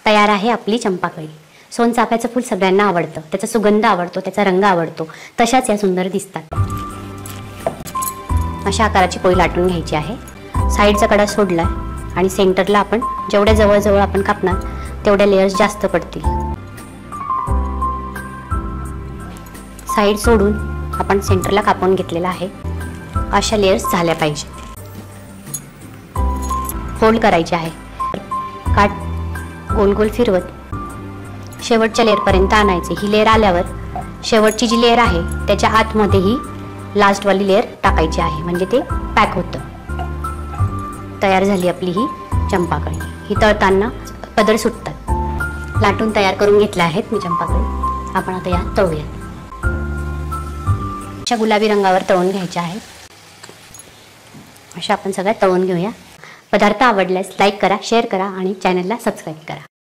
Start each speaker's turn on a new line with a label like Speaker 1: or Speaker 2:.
Speaker 1: तयार आहे आपली चंपाकळी। सोनचाफ्याचं फूल सगळ्यांना आवडतं, त्याचा सुगंध आवडतो, त्याचा रंग आवडतो, तशाच या सुंदर दिसतात। अशा आकाराची पोळी लाटून घ्यायची आहे। साईडचा कडा सोडलाय आणि सेंटरला आपण जेवढ्या जवळ जवळ आपण कापणार तेवढ्या लेयर्स जास्त पडतील। साईड सोडून आपण सेंटरला कापून घेतलेला आहे। अशा लेयर्स झाल्या पाहिजे। फोल्ड करायचे आहे। काट गोल गोल फिरवत शेवटच्या लेयर पर्यंत आणायचे। ही लेयर आल्यावर शेवटची जी लेयर आहे त्याच्या आतमध्ये ही लास्ट वाली लेयर टाकायची आहे, म्हणजे ते पॅक होतं। तयार झाली आपली ही चंपाकळी। ही तळताना पदर सुटतात। लाटून तयार करून घेतल्या आहेत मी चंपाकळी। आपण आता या तळूया। अशा गुलाबी रंगावर तळून घ्यायच्या आहेत। अशा आपण सगळ्या तळून घेऊया। पदार्थ आवडल्यास लाईक करा, शेअर करा आणि चॅनलला सबस्क्राईब करा।